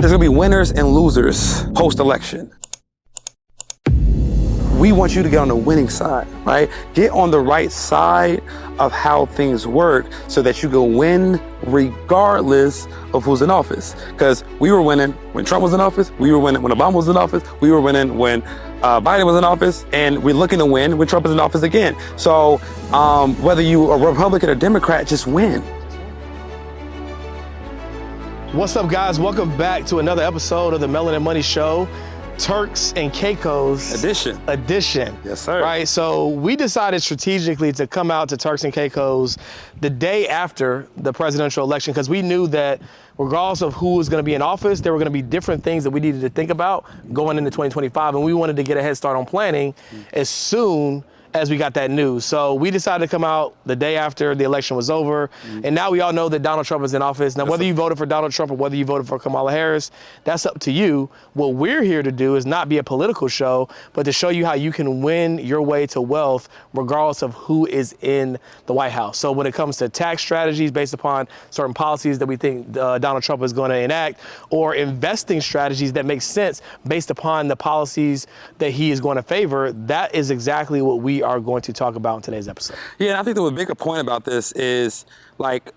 There's gonna be winners and losers post-election. We want you to get on the winning side, right? Get on the right side of how things work so that you can win regardless of who's in office. Because we were winning when Trump was in office, we were winning when Obama was in office, we were winning when Biden was in office, and we're looking to win when Trump is in office again. So whether you are Republican or Democrat, just win. What's up, guys? Welcome back to another episode of the Melanin Money Show, Turks and Caicos edition. Yes, sir. Right, so we decided strategically to come out to Turks and Caicos the day after the presidential election because we knew that regardless of who was going to be in office, there were going to be different things that we needed to think about going into 2025, and we wanted to get a head start on planning as soon as we got that news. So we decided to come out the day after the election was over. And now we all know that Donald Trump is in office. Now, whether you voted for Donald Trump or whether you voted for Kamala Harris, that's up to you. What we're here to do is not be a political show, but to show you how you can win your way to wealth regardless of who is in the White House. So when it comes to tax strategies based upon certain policies that we think Donald Trump is going to enact, or investing strategies that make sense based upon the policies that he is going to favor, that is exactly what we are going to talk about in today's episode. Yeah, and I think the bigger point about this is, like,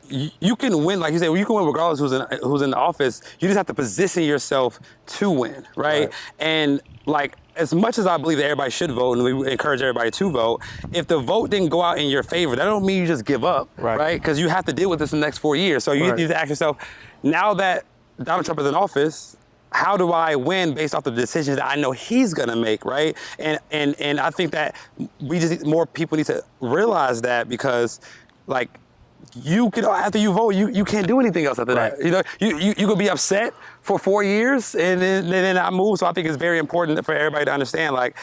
you can win, like you said, you can win regardless who's in the office. You just have to position yourself to win, right? And like, as much as I believe that everybody should vote, and we encourage everybody to vote, if the vote didn't go out in your favor, that don't mean you just give up, right? Because you have to deal with this in the next 4 years. So you need to ask yourself, now that Donald Trump is in office, how do I win based off the decisions that I know he's gonna make, right? And I think that more people need to realize that, because, like, you can, after you vote, you can't do anything else after that. You know, you could be upset for 4 years and then not move. So I think it's very important for everybody to understand, like,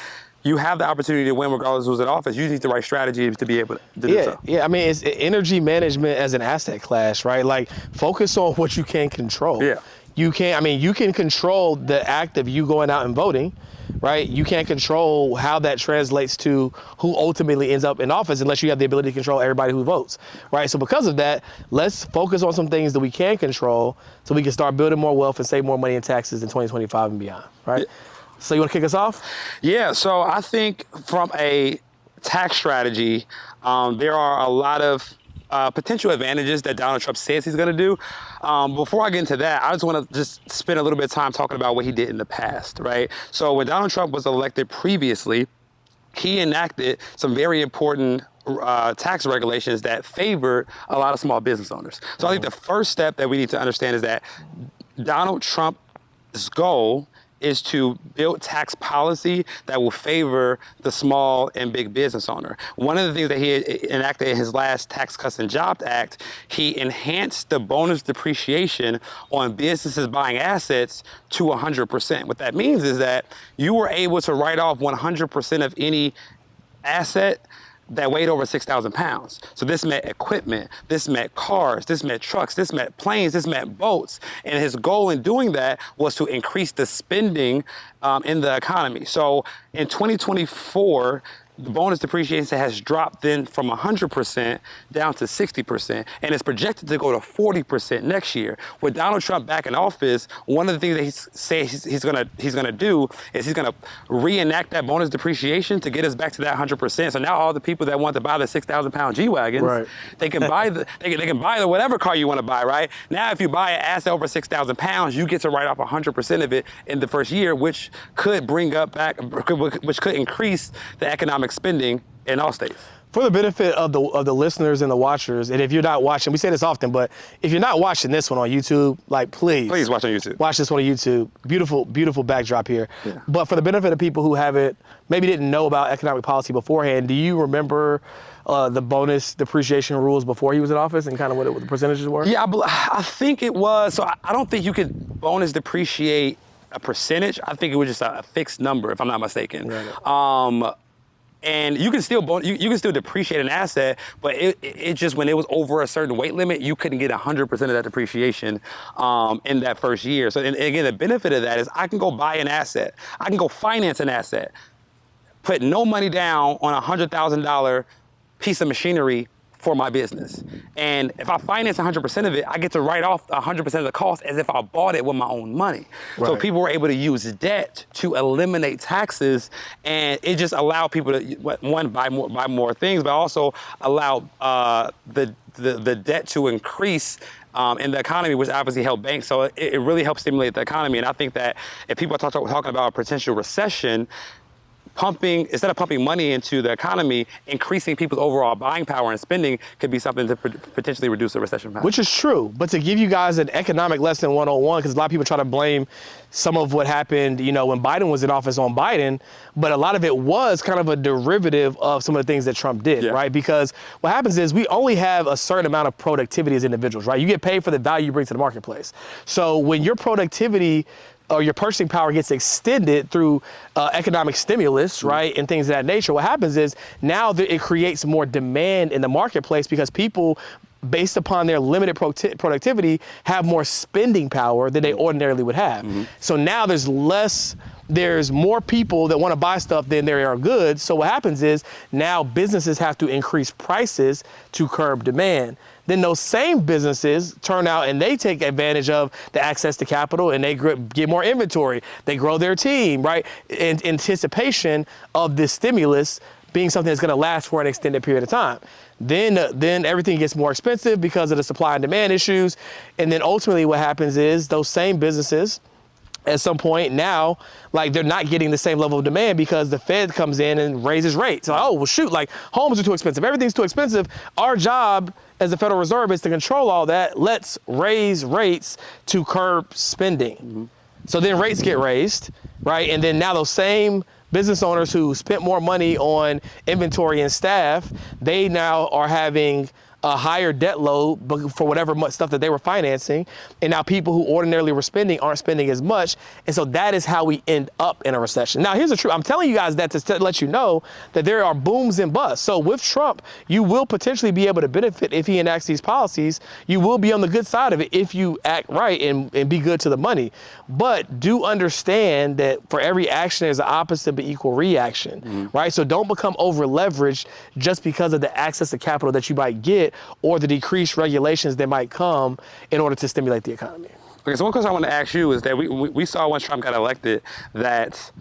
you have the opportunity to win regardless of who's in office. You need the right strategy to be able to do so. Yeah, I mean, it's energy management as an asset class, right? Like, focus on what you can control. Yeah. You can control the act of you going out and voting, right? You can't control how that translates to who ultimately ends up in office unless you have the ability to control everybody who votes, right? So because of that, let's focus on some things that we can control so we can start building more wealth and save more money in taxes in 2025 and beyond, right? Yeah. So you want to kick us off? Yeah, so I think from a tax strategy, there are a lot of potential advantages that Donald Trump says he's going to do. Before I get into that, I just want to spend a little bit of time talking about what he did in the past, right? So when Donald Trump was elected previously, he enacted some very important tax regulations that favored a lot of small business owners. So I think the first step that we need to understand is that Donald Trump's goal is to build tax policy that will favor the small and big business owner. One of the things that he enacted in his last Tax Cuts and Jobs Act, he enhanced the bonus depreciation on businesses buying assets to 100%. What that means is that you were able to write off 100% of any asset that weighed over 6,000 pounds. So this meant equipment, this meant cars, this meant trucks, this meant planes, this meant boats. And his goal in doing that was to increase the spending in the economy. So in 2024, the bonus depreciation has dropped then from 100% down to 60%, and it's projected to go to 40% next year. With Donald Trump back in office, one of the things that he says he's gonna do is he's gonna reenact that bonus depreciation to get us back to that 100%. So now all the people that want to buy the 6,000-pound G-Wagons, they can buy the whatever car you want to buy, right? Now, if you buy an asset over 6,000 pounds, you get to write off 100% of it in the first year, which could which could increase the economic spending in all states. For the benefit of the listeners and the watchers, and if you're not watching, we say this often, but if you're not watching this one on YouTube, like, please watch on YouTube. Watch this one on YouTube. Beautiful, beautiful backdrop here. Yeah. But for the benefit of people who maybe didn't know about economic policy beforehand, do you remember the bonus depreciation rules before he was in office and kind of what the percentages were? Yeah, I think it was. So I don't think you could bonus depreciate a percentage. I think it was just a fixed number, if I'm not mistaken. Right. And you can still depreciate an asset, but it just, when it was over a certain weight limit, you couldn't get 100% of that depreciation in that first year. So, and again, the benefit of that is I can go buy an asset. I can go finance an asset, put no money down on a $100,000 piece of machinery for my business. And if I finance 100% of it, I get to write off 100% of the cost as if I bought it with my own money. So Right. people were able to use debt to eliminate taxes, and it just allowed people to, one, buy more things, but also allow the debt to increase in the economy, which obviously helped banks. So it really helped stimulate the economy. And I think that if people are talking about a potential recession, instead of pumping money into the economy, increasing people's overall buying power and spending could be something to potentially reduce the recession power. Which is true, but to give you guys an economic lesson 101, because a lot of people try to blame some of what happened, when Biden was in office on Biden, but a lot of it was kind of a derivative of some of the things that Trump did, right? Because what happens is we only have a certain amount of productivity as individuals, right? You get paid for the value you bring to the marketplace. So when your productivity or your purchasing power gets extended through economic stimulus, right, and things of that nature, what happens is now it creates more demand in the marketplace because people, based upon their limited productivity, have more spending power than they ordinarily would have. So now there's more people that want to buy stuff than there are goods. So what happens is now businesses have to increase prices to curb demand. Then those same businesses turn out and they take advantage of the access to capital and they get more inventory. They grow their team, right? In anticipation of this stimulus being something that's going to last for an extended period of time. Then everything gets more expensive because of the supply and demand issues. And then ultimately what happens is those same businesses at some point now, like they're not getting the same level of demand because the Fed comes in and raises rates. Like, oh, well, shoot, like homes are too expensive. Everything's too expensive. Our job as the Federal Reserve is to control all that. Let's raise rates to curb spending. So then rates get raised, right? And then now those same business owners who spent more money on inventory and staff, they now are having a higher debt load for whatever stuff that they were financing. And now people who ordinarily were spending aren't spending as much. And so that is how we end up in a recession. Now, here's the truth. I'm telling you guys that to let you know that there are booms and busts. So with Trump, you will potentially be able to benefit if he enacts these policies. You will be on the good side of it if you act right and be good to the money. But do understand that for every action, there's an opposite but equal reaction, right? So don't become over leveraged just because of the access to capital that you might get or the decreased regulations that might come in order to stimulate the economy. Okay, so one question I want to ask you is that we saw once Trump got elected that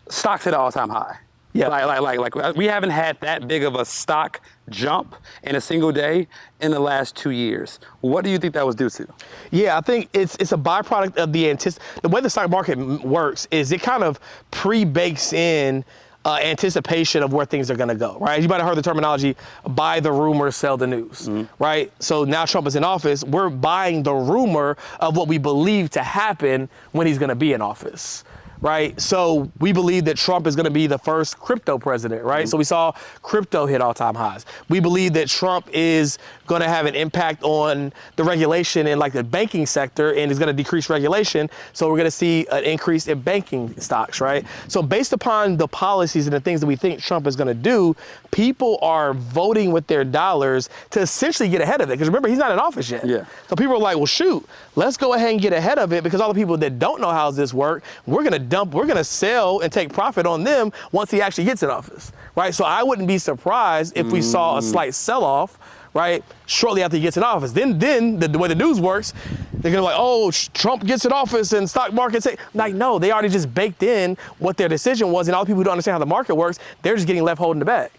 stocks hit an all-time high. Yeah. Like we haven't had that big of a stock jump in a single day in the last 2 years. What do you think that was due to? Yeah, I think it's a byproduct of the way the stock market works is it kind of pre-bakes in anticipation of where things are going to go, right? You might have heard the terminology, buy the rumor, sell the news, right? So now Trump is in office, we're buying the rumor of what we believe to happen when he's going to be in office, right? So we believe that Trump is going to be the first crypto president, right? So we saw crypto hit all-time highs. We believe that Trump is going to have an impact on the regulation in like the banking sector and is going to decrease regulation. So we're going to see an increase in banking stocks, right? So based upon the policies and the things that we think Trump is going to do, people are voting with their dollars to essentially get ahead of it. Because remember, he's not in office yet. Yeah. So people are like, well, shoot, let's go ahead and get ahead of it because all the people that don't know how this works, we're going to sell and take profit on them once he actually gets in office, right? So I wouldn't be surprised if we saw a slight sell-off, right, shortly after he gets in office. Then the way the news works, they're gonna be like, oh, Trump gets in office and stock markets. Like, no, they already just baked in what their decision was, and all the people who don't understand how the market works, they're just getting left holding the bag,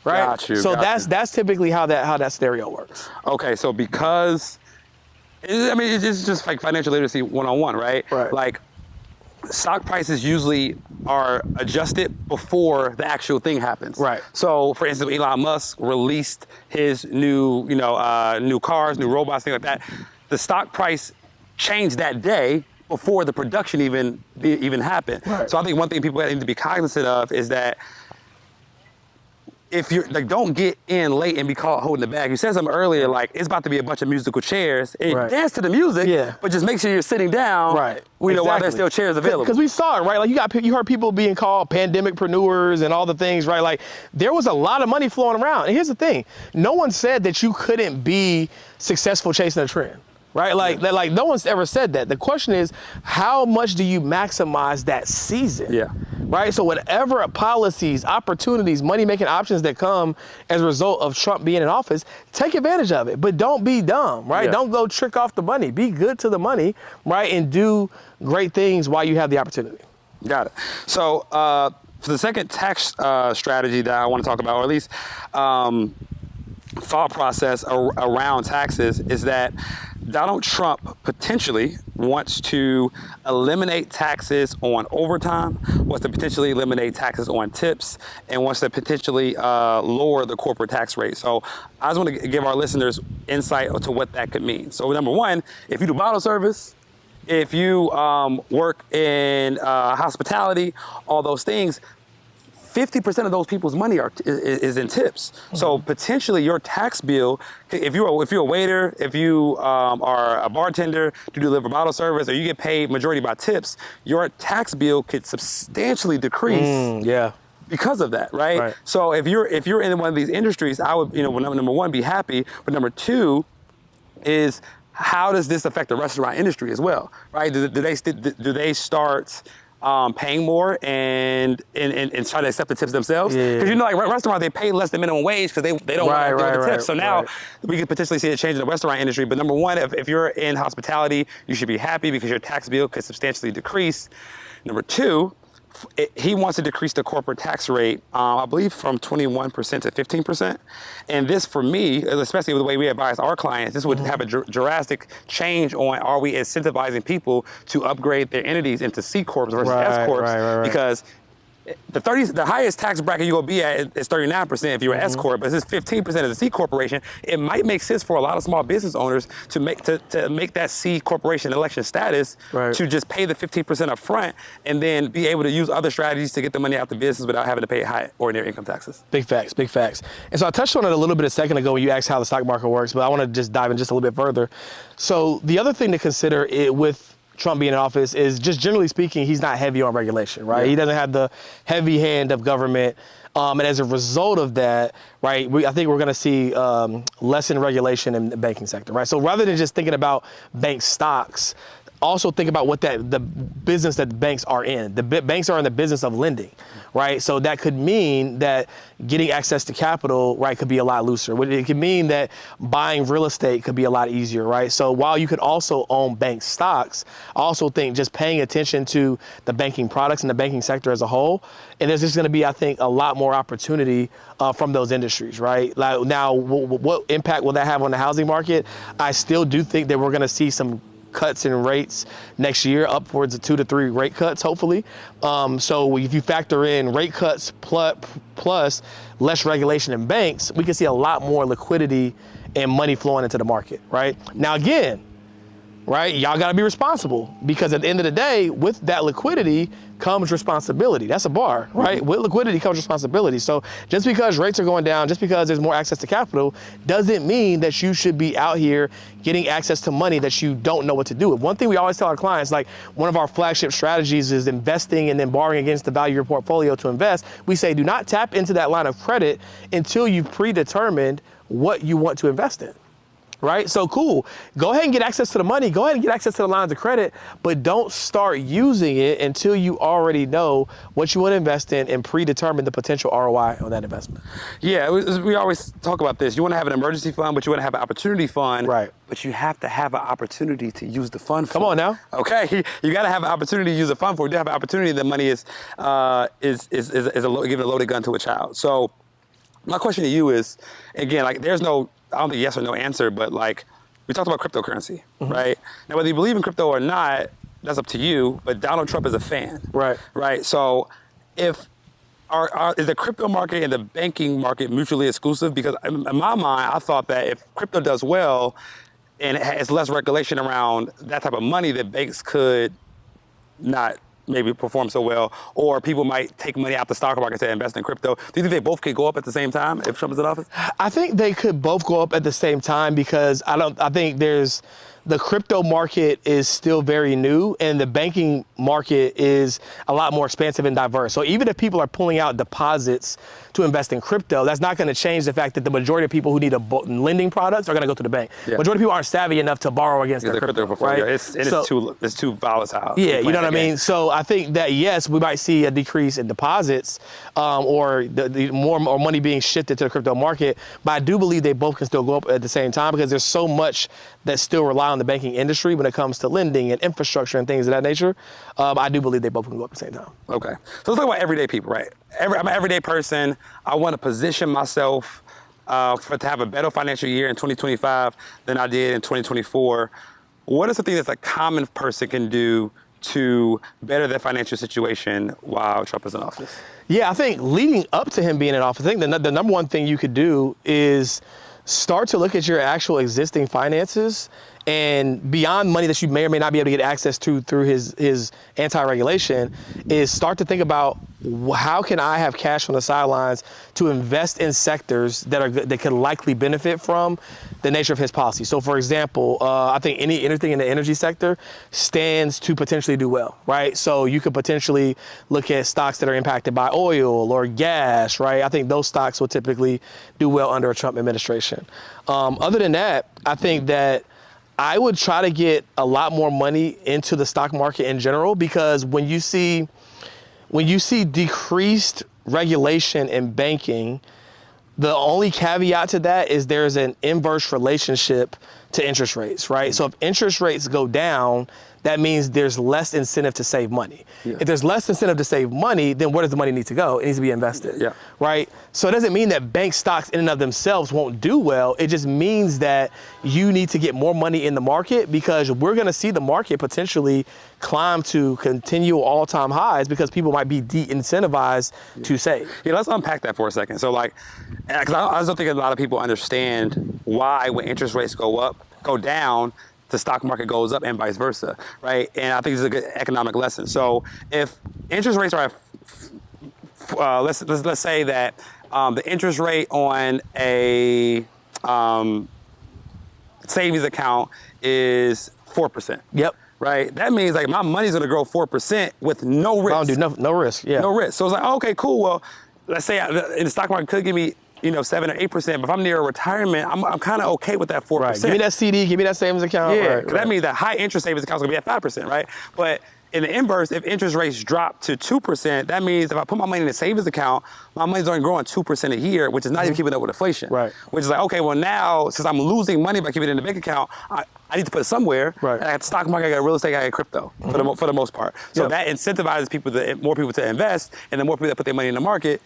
right? Got you, so got that's typically how that scenario works. Okay, so because, I mean, it's just like financial literacy 101, right? Right. Like, stock prices usually are adjusted before the actual thing happens. Right. So, for instance, Elon Musk released his new, new cars, new robots, things like that. The stock price changed that day before the production even happened. Right. So I think one thing people need to be cognizant of is that if you're like, don't get in late and be caught holding the bag. You said something earlier, like it's about to be a bunch of musical chairs. And Right. dance to the music, Yeah. but just make sure you're sitting down. Right. While there's still chairs available. Because we saw it, right? Like you heard people being called pandemicpreneurs and all the things, right? Like there was a lot of money flowing around. And here's the thing: no one said that you couldn't be successful chasing a trend. Right? Like no one's ever said that. The question is, how much do you maximize that season? Yeah. right? So whatever policies, opportunities, money-making options that come as a result of Trump being in office, take advantage of it, but don't be dumb, right? Yeah. Don't go trick off the money. Be good to the money, right? And do great things while you have the opportunity. Got it. So for the second tax strategy that I want to talk about, or at least thought process around taxes, is that Donald Trump potentially wants to eliminate taxes on overtime, wants to potentially eliminate taxes on tips, and wants to potentially lower the corporate tax rate. So I just want to give our listeners insight into what that could mean. So number one, if you do bottle service, if you work in hospitality, all those things, 50% of those people's money is in tips. Mm-hmm. So potentially your tax bill, if you're a waiter, if you are a bartender to deliver bottle service, or you get paid majority by tips, your tax bill could substantially decrease. Because of that, right? So if you're in one of these industries, I would, number one, be happy, but number two is, how does this affect the restaurant industry as well, right? Do they start paying more and try to accept the tips themselves? Because like restaurants, they pay less than minimum wage because they don't want to deal with the tips. So now we could potentially see a change in the restaurant industry. But number one, if you're in hospitality, you should be happy because your tax bill could substantially decrease. Number two, he wants to decrease the corporate tax rate, I believe, from 21% to 15%. And this, for me, especially with the way we advise our clients, this would have a drastic change on, are we incentivizing people to upgrade their entities into C Corps versus S Corps? Because the highest tax bracket you're gonna be at is 39% if you're an S Corp, but this is 15% as a C Corporation. It might make sense for a lot of small business owners to make that C Corporation election status to just pay the 15% up front and then be able to use other strategies to get the money out the business without having to pay high ordinary income taxes. Big facts, big facts. And so I touched on it a little bit a second ago when you asked how the stock market works, but I want to just dive in just a little bit further. So the other thing to consider with Trump being in office is, just generally speaking, he's not heavy on regulation, right? He doesn't have the heavy hand of government. And as a result of that, right, I think we're going to see less in regulation in the banking sector, right? So rather than just thinking about bank stocks, also think about what the business that the banks are in. The banks are in the business of lending, right? So that could mean that getting access to capital, right, could be a lot looser. It could mean that buying real estate could be a lot easier, right? So while you could also own bank stocks, I also think just paying attention to the banking products and the banking sector as a whole, and there's just going to be, I think, a lot more opportunity from those industries, right? Like, now, what impact will that have on the housing market? I still do think that we're going to see some cuts in rates next year, upwards of 2 to 3 rate cuts, hopefully. So if you factor in rate cuts plus less regulation in banks, we can see a lot more liquidity and money flowing into the market, right? Now, again, right, y'all got to be responsible, because at the end of the day, with that liquidity comes responsibility. That's a bar, right? With liquidity comes responsibility. So just because rates are going down, just because there's more access to capital, doesn't mean that you should be out here getting access to money that you don't know what to do with. One thing we always tell our clients, like, one of our flagship strategies is investing and then borrowing against the value of your portfolio to invest. We say, do not tap into that line of credit until you've predetermined what you want to invest in. Right? So cool. Go ahead and get access to the money. Go ahead and get access to the lines of credit, but don't start using it until you already know what you want to invest in and predetermine the potential ROI on that investment. Yeah, we always talk about this. You want to have an emergency fund, but you want to have an opportunity fund. Right. But you have to have an opportunity to use the fund for. Come on now. Okay, you got to have an opportunity to use the fund for. You do have an opportunity. The money is giving a loaded gun to a child. So my question to you is, again, like, there's no, I don't think yes or no answer, but like, we talked about cryptocurrency, right? Now, whether you believe in crypto or not, that's up to you, but Donald Trump is a fan. Right? So if, is the crypto market and the banking market mutually exclusive? Because in my mind, I thought that if crypto does well and it has less regulation around that type of money, that banks could not maybe perform so well, or people might take money out the stock market to invest in crypto. Do you think they both could go up at the same time if Trump is in office? I think they could both go up at the same time, because I think there's the crypto market is still very new and the banking market is a lot more expansive and diverse. So even if people are pulling out deposits to invest in crypto, that's not going to change the fact that the majority of people who need lending products are going to go to the bank. Yeah. Majority of people aren't savvy enough to borrow against their crypto, portfolio. right? It's too volatile. Yeah, you know what I mean? So I think that, yes, we might see a decrease in deposits or the more money being shifted to the crypto market, but I do believe they both can still go up at the same time because there's so much that still rely on the banking industry when it comes to lending and infrastructure and things of that nature. I do believe they both can go up at the same time. Okay. So let's talk about everyday people, right? I'm an everyday person. I want to position myself to have a better financial year in 2025 than I did in 2024. What is something that a common person can do to better their financial situation while Trump is in office? Yeah, I think leading up to him being in office, I think the number one thing you could do is start to look at your actual existing finances and beyond money that you may or may not be able to get access to through his anti-regulation is start to think about how can I have cash on the sidelines to invest in sectors that could likely benefit from the nature of his policy. So for example, I think anything in the energy sector stands to potentially do well, right? So you could potentially look at stocks that are impacted by oil or gas, right? I think those stocks will typically do well under a Trump administration. Other than that, I think that I would try to get a lot more money into the stock market in general, because when you see decreased regulation in banking, the only caveat to that is there's an inverse relationship to interest rates, right? So if interest rates go down, that means there's less incentive to save money. Yeah. If there's less incentive to save money, then where does the money need to go? It needs to be invested, yeah. Right? So it doesn't mean that bank stocks in and of themselves won't do well. It just means that you need to get more money in the market, because we're gonna see the market potentially climb to continual all-time highs because people might be de-incentivized to save. Yeah, let's unpack that for a second. So because I don't think a lot of people understand why when interest rates go down, the stock market goes up and vice versa, right? And I think this is a good economic lesson. So if interest rates are, let's say that the interest rate on a savings account is 4%. Yep. Right? That means like my money's gonna grow 4% with no risk. I don't do no risk, yeah. No risk. So it's like, okay, cool. Well, let's say in the stock market could give me 7 or 8%, but if I'm near a retirement, I'm kind of okay with that 4%. Right. Give me that CD, give me that savings account. Yeah, right. That means that high interest savings account is gonna be at 5%, right? But in the inverse, if interest rates drop to 2%, that means if I put my money in a savings account, my money's only growing 2% a year, which is not even keeping up with inflation. Right. Which is like, okay, well now, since I'm losing money by keeping it in the bank account, I need to put it somewhere. Right. And I got the stock market, I got real estate, I got crypto for the most part. So that incentivizes more people to invest, and the more people that put their money in the market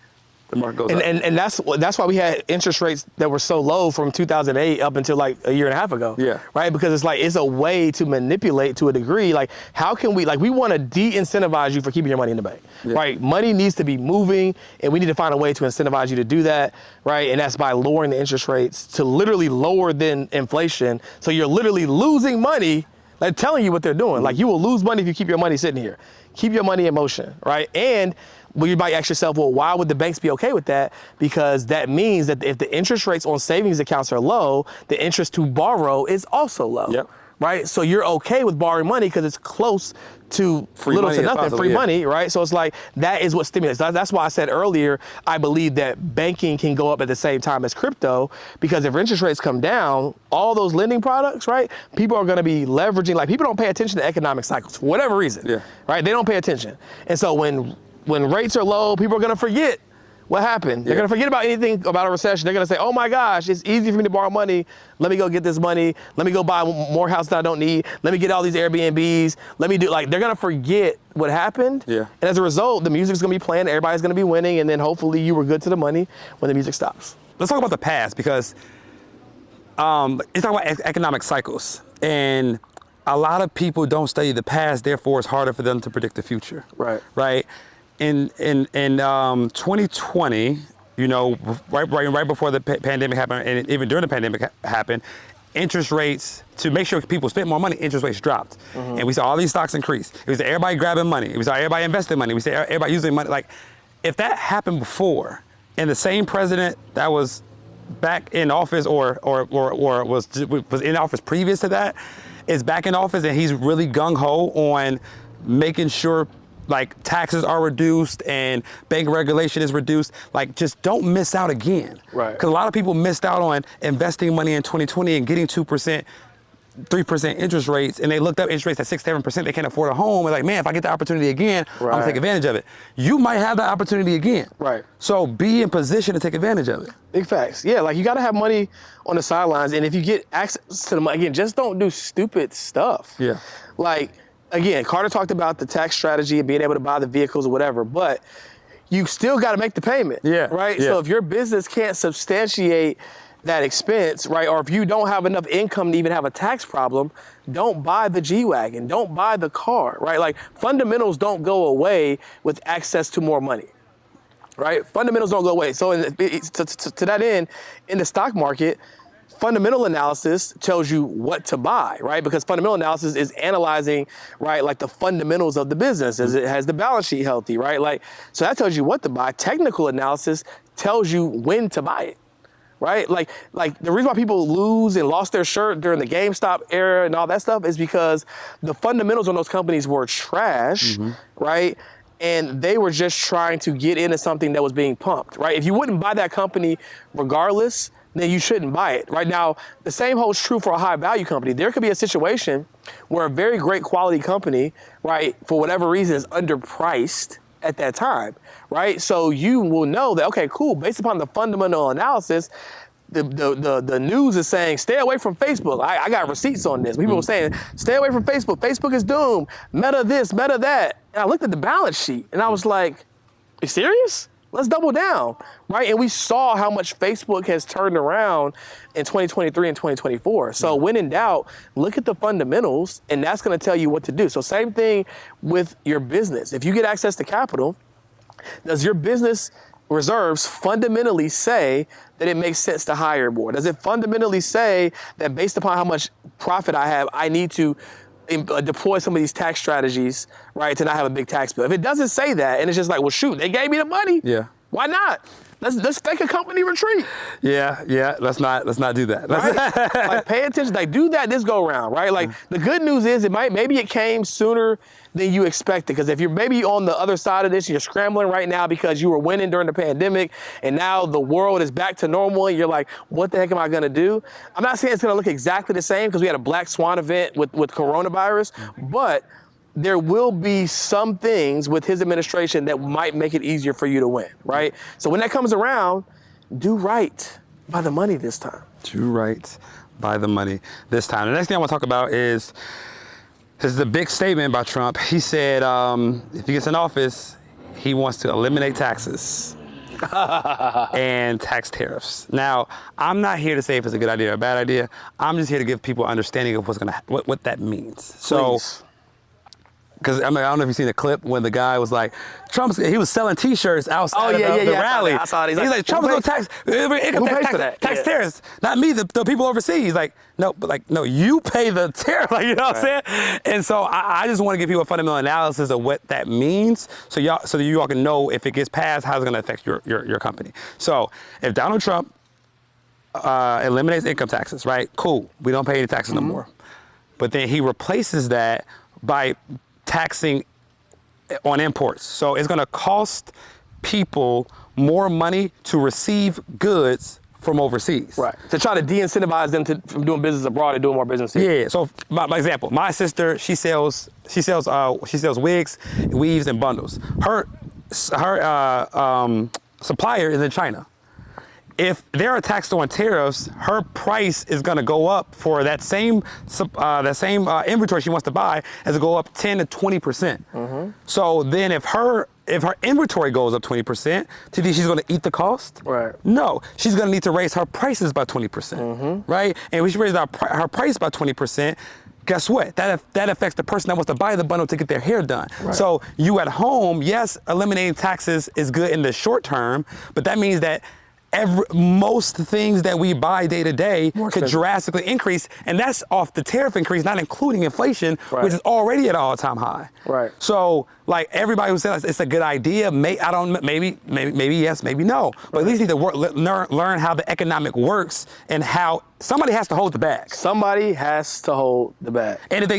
goes up. And that's why we had interest rates that were so low from 2008 up until like a year and a half ago. Yeah. Right? Because it's a way to manipulate to a degree. Like, how can we want to de-incentivize you for keeping your money in the bank, right? Money needs to be moving, and we need to find a way to incentivize you to do that, right? And that's by lowering the interest rates to literally lower than inflation. So you're literally losing money. They're telling you what they're doing. Like, you will lose money if you keep your money sitting here. Keep your money in motion, right? And you might ask yourself, well, why would the banks be okay with that? Because that means that if the interest rates on savings accounts are low, the interest to borrow is also low, right? So you're okay with borrowing money because it's close to little to nothing, free money, right? So it's like, that is what stimulates. That's why I said earlier, I believe that banking can go up at the same time as crypto, because if interest rates come down, all those lending products, right? People are gonna be leveraging, like, people don't pay attention to economic cycles for whatever reason, right? They don't pay attention. And so when rates are low, people are gonna forget what happened. They're gonna forget about anything about a recession. They're gonna say, oh my gosh, it's easy for me to borrow money. Let me go get this money. Let me go buy more houses that I don't need. Let me get all these Airbnbs. Let me they're gonna forget what happened. Yeah. And as a result, the music's gonna be playing, everybody's gonna be winning, and then hopefully you were good to the money when the music stops. Let's talk about the past, because it's talking about economic cycles. And a lot of people don't study the past, therefore it's harder for them to predict the future. Right. Right? In 2020, right before the pandemic happened, and even during the pandemic happened, interest rates, to make sure people spent more money, interest rates dropped. And we saw all these stocks increase. It was everybody grabbing money. We saw everybody investing money. We saw everybody using money. Like, if that happened before, and the same president that was back in office or was in office previous to that, is back in office and he's really gung-ho on making sure like taxes are reduced and bank regulation is reduced, like just don't miss out again. Right. Because a lot of people missed out on investing money in 2020 and getting 2%, 3% interest rates, and they looked up interest rates at 6-7%. They can't afford a home. They're like, man, if I get the opportunity again, I'm gonna take advantage of it. You might have the opportunity again. Right. So be in position to take advantage of it. Big facts. Yeah, like you gotta have money on the sidelines, and if you get access to the money, again, just don't do stupid stuff. Yeah. Like, again, Carter talked about the tax strategy and being able to buy the vehicles or whatever, but you still gotta make the payment. Yeah. Right? Yeah. So if your business can't substantiate that expense, right, or if you don't have enough income to even have a tax problem, don't buy the G-Wagon, don't buy the car, right? Like fundamentals don't go away with access to more money, right? Fundamentals don't go away. So to that end, in the stock market, fundamental analysis tells you what to buy, right? Because fundamental analysis is analyzing, right, like the fundamentals of the business. Has the balance sheet healthy, right? Like, so that tells you what to buy. Technical analysis tells you when to buy it. Right? Like the reason why people lose and lost their shirt during the GameStop era and all that stuff is because the fundamentals on those companies were trash, right? And they were just trying to get into something that was being pumped, right? If you wouldn't buy that company regardless, then you shouldn't buy it. Right now, the same holds true for a high value company. There could be a situation where a very great quality company, right, for whatever reason is underpriced at that time, right? So you will know that, okay, cool, based upon the fundamental analysis, the news is saying, stay away from Facebook. I got receipts on this. People were saying, stay away from Facebook. Facebook is doomed. Meta this, Meta that. And I looked at the balance sheet and I was like, are you serious? Let's double down, right? And we saw how much Facebook has turned around in 2023 and 2024. So when in doubt, look at the fundamentals, and that's gonna tell you what to do. So same thing with your business. If you get access to capital, does your business reserves fundamentally say that it makes sense to hire more? Does it fundamentally say that based upon how much profit I have, I need to deploy some of these tax strategies, right, to not have a big tax bill? If it doesn't say that, and it's just like, well, shoot, they gave me the money. Yeah. Why not? Let's take a company retreat. Yeah. Let's not do that. Right? Like pay attention. Like do that this go around, right? Like the good news is maybe it came sooner than you expected. Because if you're maybe on the other side of this, you're scrambling right now because you were winning during the pandemic, and now the world is back to normal, and you're like, what the heck am I gonna do? I'm not saying it's gonna look exactly the same because we had a black swan event with coronavirus, but there will be some things with his administration that might make it easier for you to win, right? So when that comes around, do right by the money this time. Do right by the money this time. The next thing I want to talk about is the big statement by Trump. He said if he gets in office, he wants to eliminate taxes and tax tariffs. Now, I'm not here to say if it's a good idea or a bad idea. I'm just here to give people understanding of what that means. So. Because I don't know if you've seen the clip when the guy was like, he was selling T-shirts outside of the rally. I saw that. He's like, Trump's gonna tax tariffs, not me, the people overseas. He's like, no, you pay the tariff, like, you know what I'm saying? And so I just want to give people a fundamental analysis of what that means, so that you all can know if it gets passed, how it's gonna affect your company. So if Donald Trump eliminates income taxes, right? Cool, we don't pay any taxes no more. But then he replaces that by taxing on imports. So it's going to cost people more money to receive goods from overseas. Right. To try to de-incentivize them from doing business abroad and doing more business here. Yeah. So my example, my sister, she sells wigs, weaves, and bundles. Her supplier is in China. If they're taxed on tariffs, her price is going to go up for that same inventory she wants to buy, as it go up 10 to 20%. So then, if her inventory goes up 20%, do you think she's going to eat the cost? Right. No, she's going to need to raise her prices by 20%. Right. And if she raises her price by 20%. Guess what? That affects the person that wants to buy the bundle to get their hair done. Right. So you at home, yes, eliminating taxes is good in the short term, but that means that most things that we buy day to day could expensive. drastically increase, and that's off the tariff increase, not including inflation, which is already at an all-time high. Right. So, like everybody was saying, it's a good idea. Maybe yes, maybe no. But at least need to learn how the economic works and how somebody has to hold the bag. Somebody has to hold the bag. And if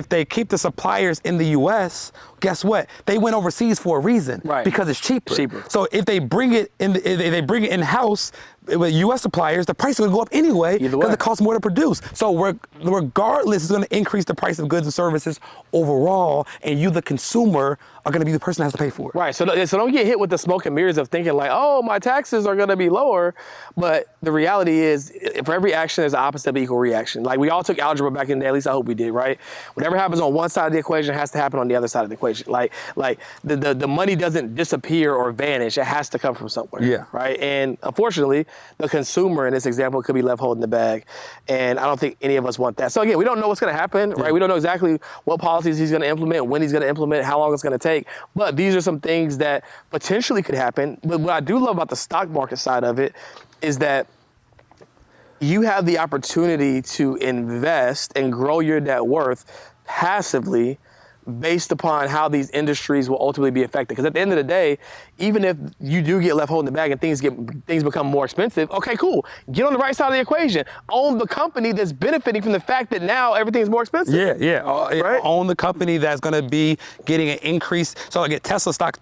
they keep the suppliers in the U.S., guess what? They went overseas for a reason, Right. Because it's cheaper. Cheaper. So if they bring it in house with U.S. suppliers, the price is going to go up anyway because it costs more to produce. So regardless, it's going to increase the price of goods and services overall, and you, the consumer, are going to be the person that has to pay for it. Right. So don't get hit with the smoke and mirrors of thinking like, oh, my taxes are going to be lower. But the reality is, for every action, there's an opposite of equal reaction. Like we all took algebra back in the day, at least I hope we did, right? Whatever happens on one side of the equation has to happen on the other side of the equation. Like the money doesn't disappear or vanish. It has to come from somewhere. Yeah. Right. And unfortunately, the consumer in this example could be left holding the bag. And I don't think any of us want that. So again, we don't know what's going to happen, right? We don't know exactly what policies he's going to implement, when he's going to implement, how long it's going to take. But these are some things that potentially could happen. But what I do love about the stock market side of it is that you have the opportunity to invest and grow your net worth passively based upon how these industries will ultimately be affected. Because at the end of the day, even if you do get left holding the bag and things become more expensive, okay, cool. Get on the right side of the equation. Own the company that's benefiting from the fact that now everything's more expensive. Yeah. Right? Own the company that's going to be getting an increase. So like Tesla stock,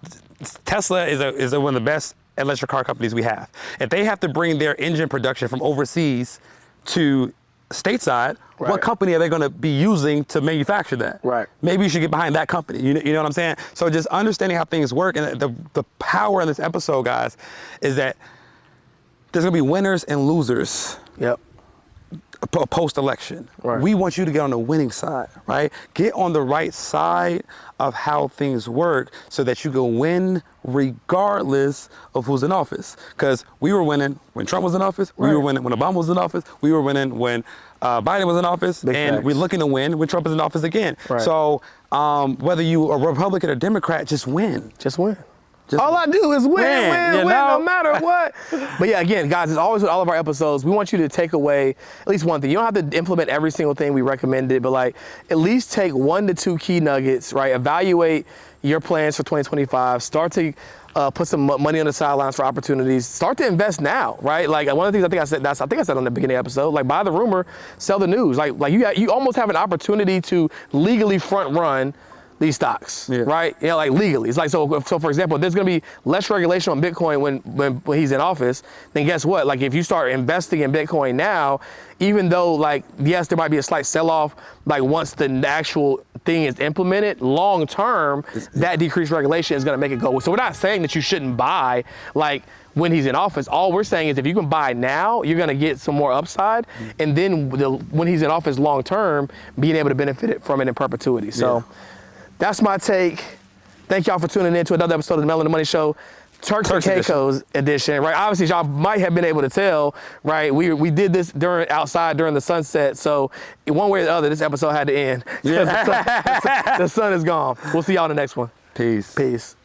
Tesla is one of the best electric car companies we have. If they have to bring their engine production from overseas to stateside, what company are they going to be using to manufacture that? Right. Maybe you should get behind that company. You know what I'm saying? So just understanding how things work, and the power in this episode, guys, is that there's going to be winners and losers. Yep. Post-election. Right. We want you to get on the winning side, right? Get on the right side of how things work so that you can win regardless of who's in office. Because we were winning when Trump was in office, we were winning when Obama was in office, we were winning when Biden was in office, and we're looking to win when Trump is in office again. Right. So whether you are Republican or Democrat, just win. Just win. All I do is win, no matter what. But yeah, again, guys, it's always with all of our episodes, we want you to take away at least one thing. You don't have to implement every single thing we recommended, but like at least take 1 to 2 key nuggets, right? Evaluate your plans for 2025. Start to put some money on the sidelines for opportunities. Start to invest now, right? Like one of the things I think I said on the beginning episode, like buy the rumor, sell the news. Like you almost have an opportunity to legally front run these stocks, right? Yeah, like legally. It's like, so for example, if there's gonna be less regulation on Bitcoin when he's in office, then guess what? Like if you start investing in Bitcoin now, even though like, yes, there might be a slight sell-off, like once the actual thing is implemented, long term, that decreased regulation is gonna make it go. So we're not saying that you shouldn't buy like when he's in office. All we're saying is if you can buy now, you're gonna get some more upside, and then when he's in office long term, being able to benefit from it in perpetuity. So. That's my take. Thank y'all for tuning in to another episode of the Mel and the Money Show, Turks and Caicos edition, right? Obviously, y'all might have been able to tell, right? We did this outside during the sunset, so in one way or the other, this episode had to end. The sun is gone. We'll see y'all in the next one. Peace. Peace.